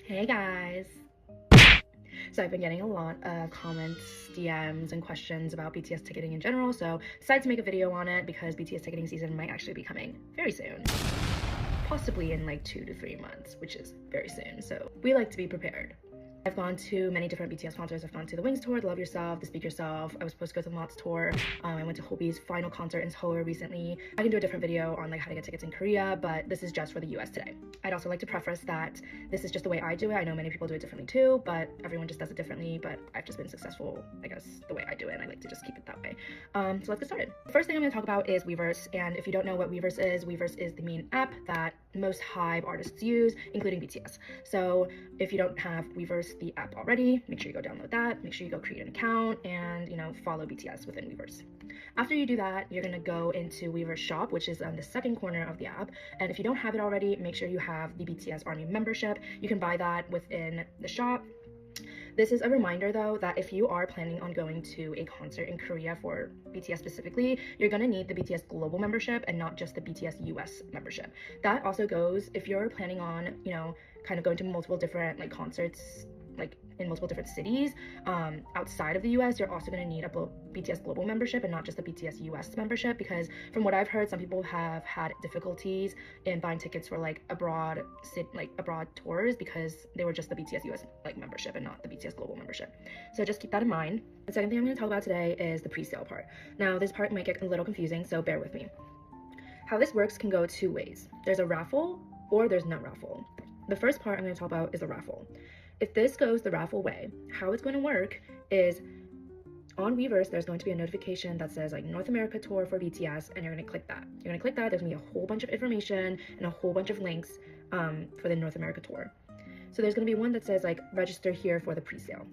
Hey guys! So I've been getting a lot of comments, DMs, and questions about BTS ticketing in general, so decided to make a video on it because BTS ticketing season might actually be coming very soon. Possibly in like 2 to 3 months, which is very soon, so we like to be prepared. I've gone to many different BTS concerts. I've gone to the Wings tour, the Love Yourself, the Speak Yourself. I was supposed to go to the Mott's tour. I went to Hobi's final concert in Seoul recently. I can do a different video on like how to get tickets in Korea, but this is just for the US today. I'd also like to preface that this is just the way I do it. I know many people do it differently too, but everyone just does it differently, but I've just been successful, I guess, the way I do it, and I like to just keep it that way. So let's get started. The first thing I'm going to talk about is Weverse, and if you don't know what Weverse is the main app that most HYBE artists use, including BTS. So if you don't have Weverse, the app already, make sure you go download that, make sure you go create an account, and follow BTS within Weverse. After you do that, you're gonna go into Weverse shop, which is on the second corner of the app, and if you don't have it already, make sure you have the BTS Army membership. You can buy that within the shop. This is a reminder though that if you are planning on going to a concert in Korea for BTS specifically, you're gonna need the BTS global membership and not just the BTS US membership. That also goes if you're planning on, kind of going to multiple different concerts in multiple different cities outside of the US. You're also going to need a BTS global membership and not just the BTS US membership, because from what I've heard, some people have had difficulties in buying tickets for abroad tours because they were just the BTS US membership and not the BTS global membership. So just keep that in mind. The second thing I'm going to talk about today is the pre-sale part. Now this part might get a little confusing, so bear with me. How this works can go two ways. There's a raffle or there's no raffle. The first part I'm going to talk about is a raffle. If this goes the raffle way, how it's going to work is on Weverse, there's going to be a notification that says North America tour for BTS, and you're going to click that. You're going to click that. There's going to be a whole bunch of information and a whole bunch of links for the North America tour. So there's going to be one that says register here for the pre-sale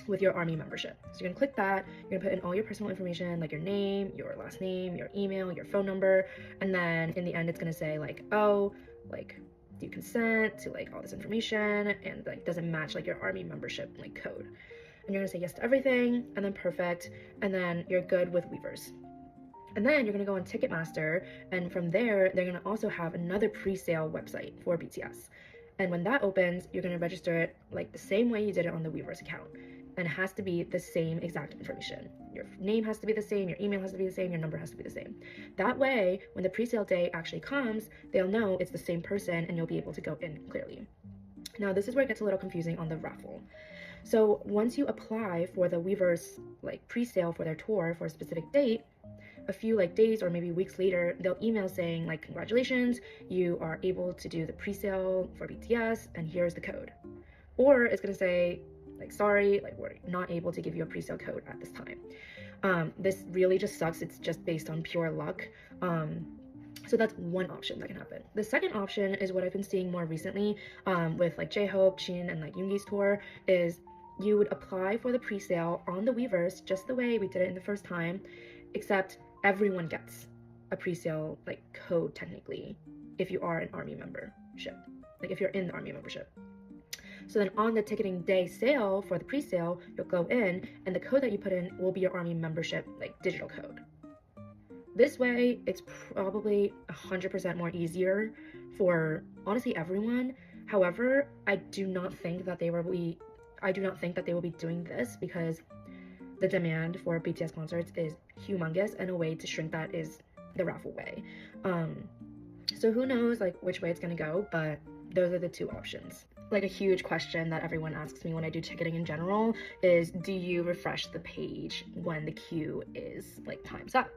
with your Army membership. So you're going to click that. You're going to put in all your personal information, like your name, your last name, your email, your phone number, and then in the end it's going to say do you consent to all this information, and doesn't match your Army membership code, and you're gonna say yes to everything, and then perfect, and then you're good with Weverse. And then you're gonna go on Ticketmaster, and from there they're gonna also have another pre-sale website for BTS, and when that opens you're gonna register it the same way you did it on the Weverse account, and it has to be the same exact information. Your name has to be the same, your email has to be the same, your number has to be the same. That way, when the pre-sale day actually comes, they'll know it's the same person and you'll be able to go in clearly. Now, this is where it gets a little confusing on the raffle. So once you apply for the Weverse pre-sale for their tour for a specific date, a few days or maybe weeks later, they'll email saying congratulations, you are able to do the pre-sale for BTS and here's the code. Or it's gonna say, sorry, we're not able to give you a pre-sale code at this time. This really just sucks. It's just based on pure luck. So that's one option that can happen. The second option is what I've been seeing more recently with J-Hope, Shin, and Yoongi's tour, is you would apply for the pre-sale on the Weverse just the way we did it in the first time, except everyone gets a pre-sale code technically if you are an Army membership, if you're in the Army membership. So then on the ticketing day sale for the pre-sale, you'll go in and the code that you put in will be your Army membership digital code. This way, it's probably 100% more easier for honestly everyone. However, I do not think that they will be doing this because the demand for BTS concerts is humongous, and a way to shrink that is the raffle way. So who knows which way it's gonna go, but those are the two options. A huge question that everyone asks me when I do ticketing in general is, do you refresh the page when the queue is time's up?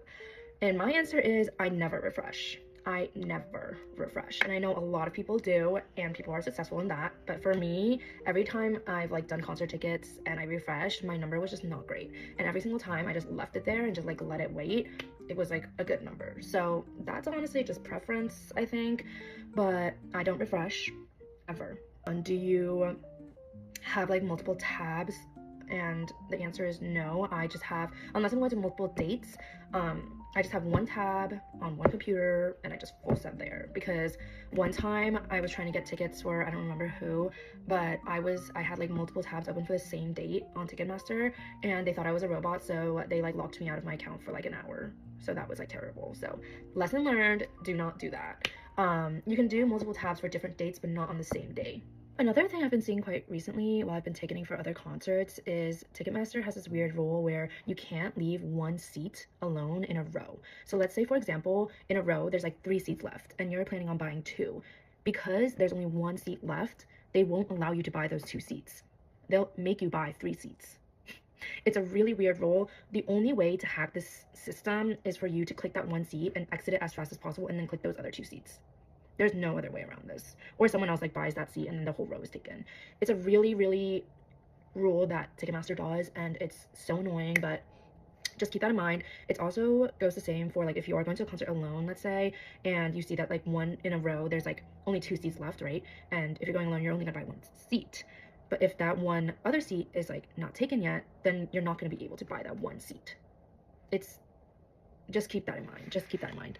And my answer is, I never refresh. I never refresh. And I know a lot of people do, and people are successful in that, but for me, every time I've done concert tickets and I refreshed, my number was just not great. And every single time I just left it there and just let it wait, it was a good number. So that's honestly just preference, I think, but I don't refresh ever. And do you have multiple tabs? And the answer is no. I just have, unless I'm going to multiple dates, I just have one tab on one computer and I just full set there, because one time I was trying to get tickets for, I don't remember who, but I had multiple tabs open for the same date on Ticketmaster, and they thought I was a robot, so they locked me out of my account for an hour. So that was terrible. So lesson learned, do not do that. You can do multiple tabs for different dates, but not on the same day. Another thing I've been seeing quite recently while I've been ticketing for other concerts is Ticketmaster has this weird rule where you can't leave one seat alone in a row. So let's say, for example, in a row, there's like 3 seats left and you're planning on buying two. Because there's only one seat left, they won't allow you to buy those 2 seats. They'll make you buy 3 seats. It's a really weird rule. The only way to hack this system is for you to click that one seat and exit it as fast as possible and then click those other 2 seats. There's no other way around this. Or someone else like buys that seat and then the whole row is taken. It's a really rule that Ticketmaster does, and it's so annoying, but just keep that in mind. It also goes the same for like if you are going to a concert alone, let's say, and you see that like one in a row, there's like only 2 seats left, right? And if you're going alone, you're only gonna buy one seat. But if that one other seat is like not taken yet, then you're not gonna be able to buy that one seat. It's just keep that in mind. Just keep that in mind.